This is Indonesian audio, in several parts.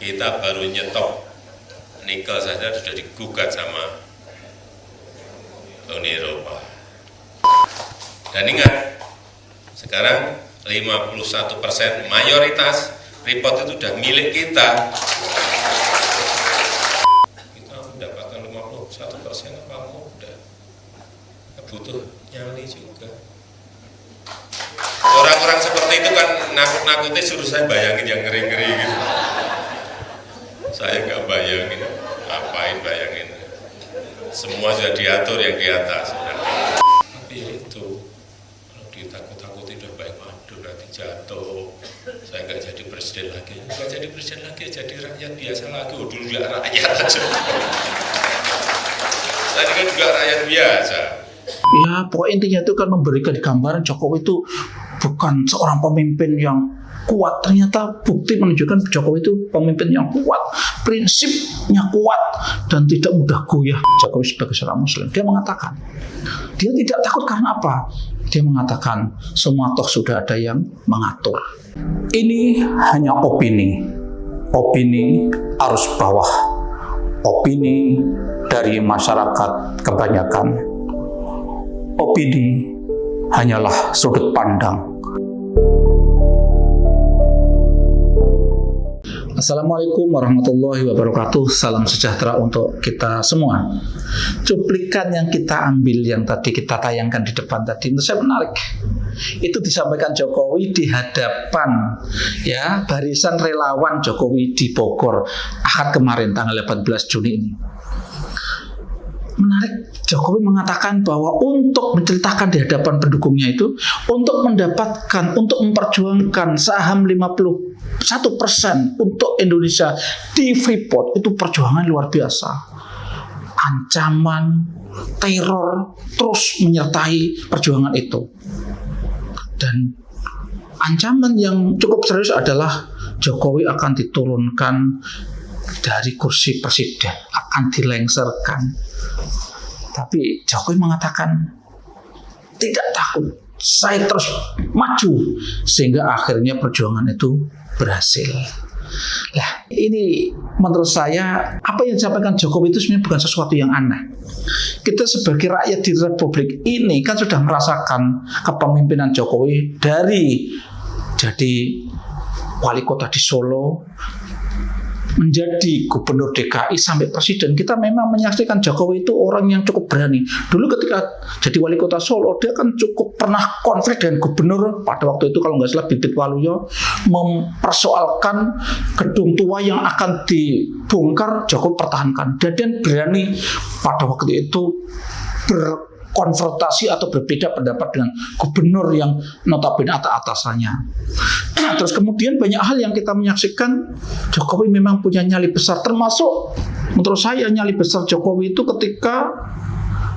Kita baru nyetop nikel saja sudah digugat sama Uni Eropa. Dan ingat, sekarang 51% mayoritas Freeport itu sudah milik kita. Kita mendapatkan 51% apa mudah. Butuh nyali juga. Orang-orang seperti itu kan nakut-nakuti suruh saya bayangin yang ngeri-ngeri gitu. Saya nggak bayangin, ngapain bayangin. Semua sudah diatur yang di atas. Tapi ya itu, kalau ditakut-takuti udah baik, waduh nanti jatuh. Saya nggak jadi presiden lagi. Nggak jadi presiden lagi, jadi rakyat biasa lagi. Oh, dulu nggak rakyat aja. Saya kan juga rakyat biasa. Ya, pokoknya intinya itu kan memberikan gambaran Jokowi itu bukan seorang pemimpin yang kuat. Ternyata bukti menunjukkan Jokowi itu pemimpin yang kuat, prinsipnya kuat dan tidak mudah goyah. Jokowi sebagai seorang Muslim, dia mengatakan, dia tidak takut karena apa? Dia mengatakan semua toh sudah ada yang mengatur. Ini hanya opini arus bawah, opini dari masyarakat kebanyakan. Opini hanyalah sudut pandang. Assalamualaikum warahmatullahi wabarakatuh. Salam sejahtera untuk kita semua. Cuplikan yang kita ambil yang tadi kita tayangkan di depan tadi menurut saya menarik. Itu disampaikan Jokowi di hadapan ya barisan relawan Jokowi di Bogor Ahad kemarin tanggal 18 Juni ini. Menarik, Jokowi mengatakan bahwa untuk menceritakan di hadapan pendukungnya itu, untuk mendapatkan, untuk memperjuangkan saham 51% untuk Indonesia di Freeport, itu perjuangan luar biasa. Ancaman, teror, terus menyertai perjuangan itu. Dan ancaman yang cukup serius adalah Jokowi akan diturunkan dari kursi presiden, akan dilengserkan. Tapi Jokowi mengatakan tidak takut, saya terus maju sehingga akhirnya perjuangan itu berhasil. Nah, ini menurut saya apa yang disampaikan Jokowi itu sebenarnya bukan sesuatu yang aneh. Kita sebagai rakyat di Republik ini kan sudah merasakan kepemimpinan Jokowi dari jadi wali kota di Solo, menjadi gubernur DKI sampai presiden. Kita memang menyaksikan Jokowi itu orang yang cukup berani. Dulu ketika jadi wali kota Solo, dia kan cukup pernah konflik dengan gubernur pada waktu itu kalau nggak salah Bibit Waluyo, mempersoalkan gedung tua yang akan dibongkar, Jokowi pertahankan. Dan berani pada waktu itu berkonfrontasi atau berbeda pendapat dengan gubernur yang notabene atasannya. Terus kemudian banyak hal yang kita menyaksikan Jokowi memang punya nyali besar, termasuk menurut saya nyali besar Jokowi itu ketika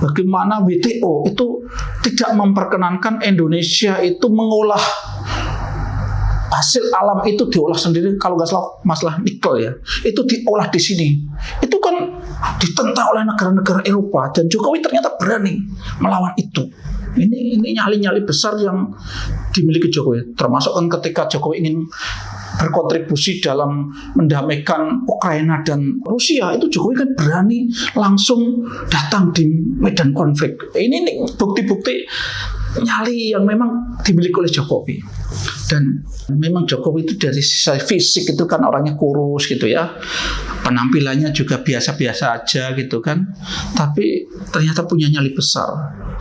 bagaimana WTO itu tidak memperkenankan Indonesia itu mengolah hasil alam itu diolah sendiri. Kalau nggak salah masalah nikel ya, itu diolah di sini. Itu kan ditentang oleh negara-negara Eropa dan Jokowi ternyata berani melawan itu. Ini nyali-nyali besar yang dimiliki Jokowi. Termasuk kan ketika Jokowi ingin berkontribusi dalam mendamaikan Ukraina dan Rusia, itu Jokowi kan berani langsung datang di medan konflik. Ini bukti-bukti nyali yang memang dimiliki oleh Jokowi. Dan memang Jokowi itu dari sisi fisik itu kan orangnya kurus gitu ya, penampilannya juga biasa-biasa aja gitu kan, tapi ternyata punya nyali besar.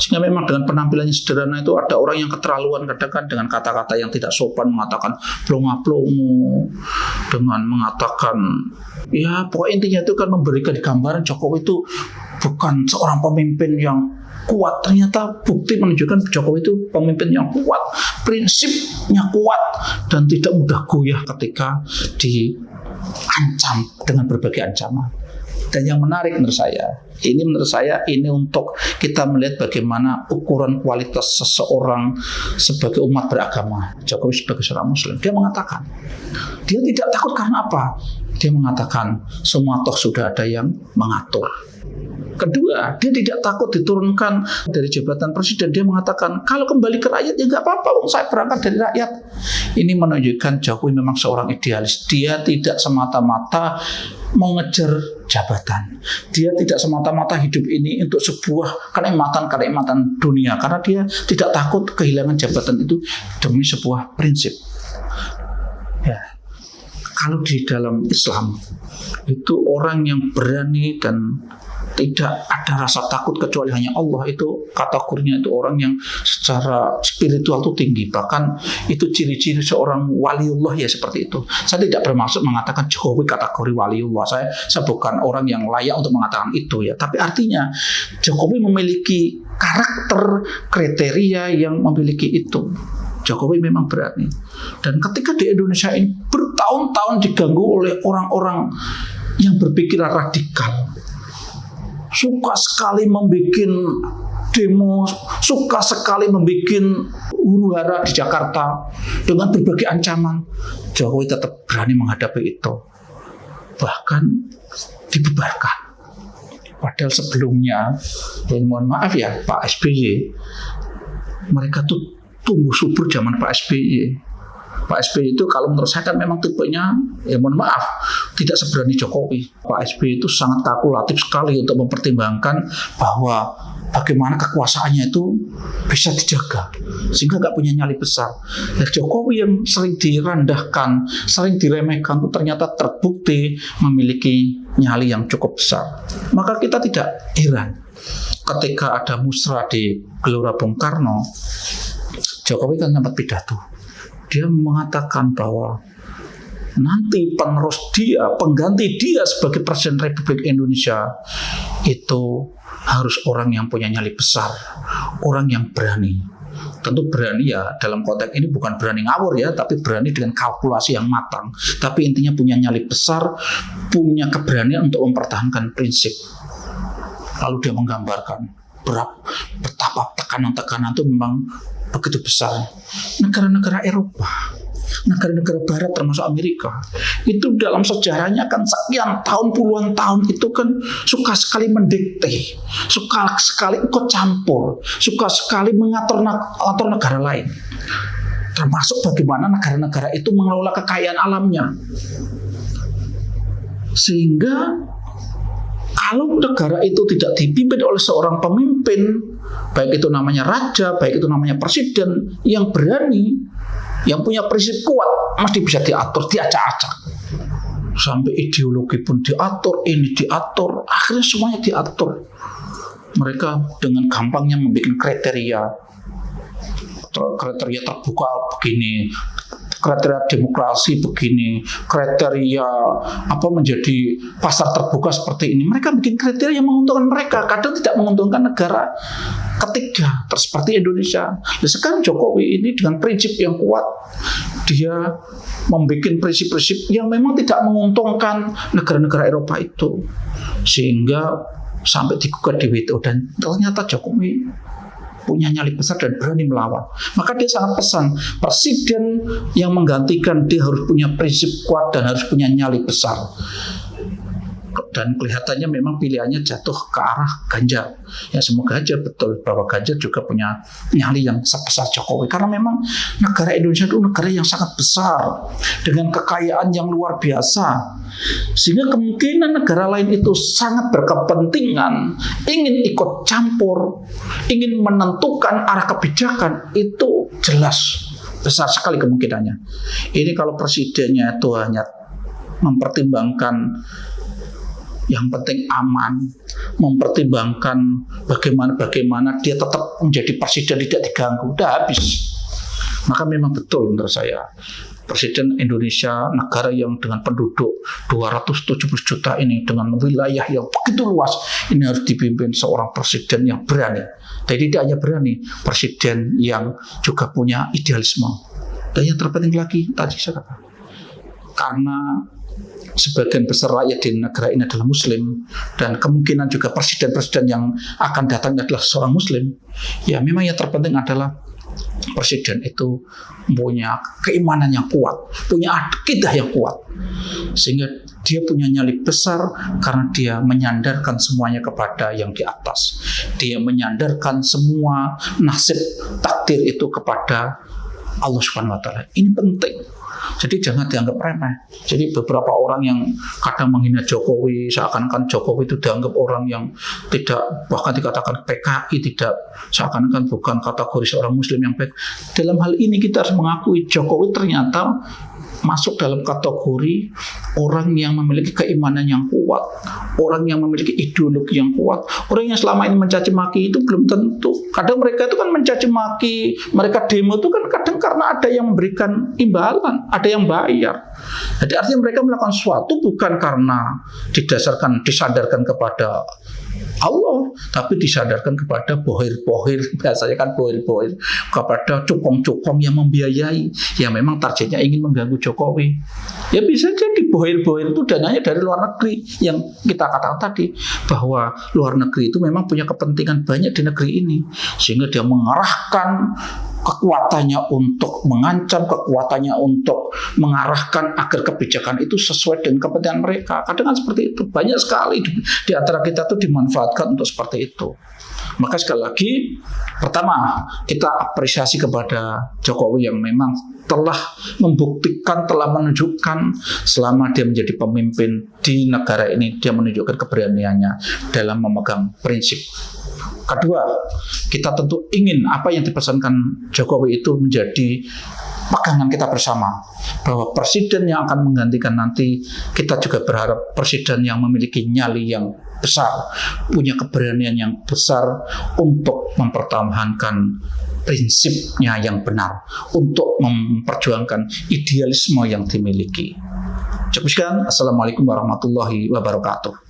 Sehingga memang dengan penampilannya sederhana itu ada orang yang keterlaluan kadang-kadang dengan kata-kata yang tidak sopan, mengatakan plonga-plongo, dengan mengatakan ya pokoknya intinya itu kan memberikan gambaran Jokowi itu bukan seorang pemimpin yang kuat. Ternyata bukti menunjukkan Jokowi itu pemimpin yang kuat, prinsipnya kuat dan tidak mudah goyah ketika diancam dengan berbagai ancaman. Dan yang menarik menurut saya ini untuk kita melihat bagaimana ukuran kualitas seseorang sebagai umat beragama. Jokowi sebagai seorang Muslim, dia mengatakan dia tidak takut karena apa? Dia mengatakan semua toh sudah ada yang mengatur. Kedua, dia tidak takut diturunkan dari jabatan presiden. Dia mengatakan, kalau kembali ke rakyat ya nggak apa-apa, saya berangkat dari rakyat. Ini menunjukkan Jokowi memang seorang idealis. Dia tidak semata-mata mengejar jabatan. Dia tidak semata-mata hidup ini untuk sebuah kenikmatan dunia. Karena dia tidak takut kehilangan jabatan itu demi sebuah prinsip. Ya. Kalau di dalam Islam, itu orang yang berani dan tidak ada rasa takut kecuali hanya Allah, itu kategorinya itu orang yang secara spiritual itu tinggi. Bahkan itu ciri-ciri seorang waliullah ya seperti itu. Saya tidak bermaksud mengatakan Jokowi kategori waliullah. Saya bukan orang yang layak untuk mengatakan itu ya. Tapi artinya Jokowi memiliki karakter kriteria yang memiliki itu. Jokowi memang berani. Dan ketika di Indonesia ini bertahun-tahun diganggu oleh orang-orang yang berpikiran radikal, suka sekali membuat demo, suka sekali membuat huru-hara di Jakarta dengan berbagai ancaman, Jokowi tetap berani menghadapi itu. Bahkan dibubarkan. Padahal sebelumnya, ya mohon maaf ya, Pak SBY, mereka tuh tumbuh subur zaman Pak SBY. Pak SBY itu kalau menurut saya kan memang tipenya, ya mohon maaf, tidak seberani Jokowi. Pak SBY itu sangat kalkulatif sekali untuk mempertimbangkan bahwa bagaimana kekuasaannya itu bisa dijaga sehingga nggak punya nyali besar. Dan Jokowi yang sering direndahkan, sering diremehkan itu ternyata terbukti memiliki nyali yang cukup besar. Maka kita tidak heran ketika ada musrah di Gelora Bung Karno, Jokowi kan sempat pidato. Dia mengatakan bahwa nanti penerus dia, pengganti dia sebagai Presiden Republik Indonesia itu harus orang yang punya nyali besar, orang yang berani. Tentu berani ya dalam konteks ini bukan berani ngawur ya, tapi berani dengan kalkulasi yang matang. Tapi intinya punya nyali besar, punya keberanian untuk mempertahankan prinsip. Lalu dia menggambarkan betapa tekanan-tekanan itu memang begitu besar. Negara-negara Eropa, negara-negara Barat termasuk Amerika, itu dalam sejarahnya kan sekian tahun, puluhan tahun itu kan suka sekali mendikte, suka sekali ikut campur, suka sekali mengatur negara lain. Termasuk bagaimana negara-negara itu mengelola kekayaan alamnya. Sehingga kalau negara itu tidak dipimpin oleh seorang pemimpin, baik itu namanya raja, baik itu namanya presiden, yang berani, yang punya prinsip kuat, mesti bisa diatur, diacak-acak. Sampai ideologi pun diatur, ini diatur, akhirnya semuanya diatur. Mereka dengan gampangnya membuat kriteria terbuka begini, kriteria demokrasi begini, kriteria menjadi pasar terbuka seperti ini. Mereka bikin kriteria yang menguntungkan mereka, kadang tidak menguntungkan negara ketiga, seperti Indonesia. Dan sekarang Jokowi ini dengan prinsip yang kuat, dia membuat prinsip-prinsip yang memang tidak menguntungkan negara-negara Eropa itu, sehingga sampai digugat di WTO. Dan ternyata Jokowi punya nyali besar dan berani melawan. Maka dia sangat pesan, presiden yang menggantikan dia harus punya prinsip kuat dan harus punya nyali besar. Dan kelihatannya memang pilihannya jatuh ke arah Ganjar. Ya semoga aja betul bahwa Ganjar juga punya nyali yang sebesar Jokowi. Karena memang negara Indonesia itu negara yang sangat besar, dengan kekayaan yang luar biasa. Sehingga kemungkinan negara lain itu sangat berkepentingan, ingin ikut campur, ingin menentukan arah kebijakan, itu jelas besar sekali kemungkinannya. Ini kalau presidennya itu hanya mempertimbangkan yang penting aman, mempertimbangkan bagaimana dia tetap menjadi presiden tidak diganggu, udah habis. Maka memang betul menurut saya, Presiden Indonesia, negara yang dengan penduduk 270 juta ini, dengan wilayah yang begitu luas, ini harus dipimpin seorang presiden yang berani. Dan tidak hanya berani, presiden yang juga punya idealisme. Dan yang terpenting lagi, tadi saya katakan, karena sebagian besar rakyat di negara ini adalah Muslim, dan kemungkinan juga presiden-presiden yang akan datang adalah seorang Muslim, ya memang yang terpenting adalah presiden itu punya keimanan yang kuat, punya akidah yang kuat, sehingga Dia punya nyali besar karena dia menyandarkan semuanya kepada yang di atas. Dia menyandarkan semua nasib takdir itu kepada Allah Subhanahu wa taala. Ini penting. Jadi jangan dianggap remeh. Jadi beberapa orang yang kadang menghina Jokowi, seakan-akan Jokowi itu dianggap orang yang tidak, bahkan dikatakan PKI, tidak, seakan-akan bukan kategori seorang muslim yang baik. Dalam hal ini kita harus mengakui Jokowi ternyata masuk dalam kategori orang yang memiliki keimanan yang kuat, orang yang memiliki ideologi yang kuat. Orang yang selama ini mencaci maki itu belum tentu. Kadang mereka itu kan mencaci maki, mereka demo itu kan kadang karena ada yang memberikan imbalan, ada yang bayar. Jadi artinya mereka melakukan sesuatu bukan karena disadarkan kepada Allah, tapi disadarkan kepada bohir-bohir, biasanya kan bohir-bohir, kepada cukong-cukong yang membiayai, yang memang targetnya ingin mengganggu Jokowi. Ya bisa jadi bohir-bohir itu dananya dari luar negeri, yang kita katakan tadi, bahwa luar negeri itu memang punya kepentingan banyak di negeri ini, sehingga dia mengarahkan kekuatannya untuk mengancam, kekuatannya untuk mengarahkan agar kebijakan itu sesuai dengan kepentingan mereka. Kadang kan seperti itu. Banyak sekali di antara kita tuh dimanfaatkan untuk seperti itu. Maka sekali lagi, pertama, kita apresiasi kepada Jokowi yang memang telah membuktikan, telah menunjukkan selama dia menjadi pemimpin di negara ini, dia menunjukkan keberaniannya dalam memegang prinsip. Kedua, kita tentu ingin apa yang dipesankan Jokowi itu menjadi pegangan kita bersama, bahwa presiden yang akan menggantikan nanti, kita juga berharap presiden yang memiliki nyali yang besar, punya keberanian yang besar untuk mempertahankan prinsipnya yang benar, untuk memperjuangkan idealisme yang dimiliki. Cukup sekian. Assalamualaikum warahmatullahi wabarakatuh.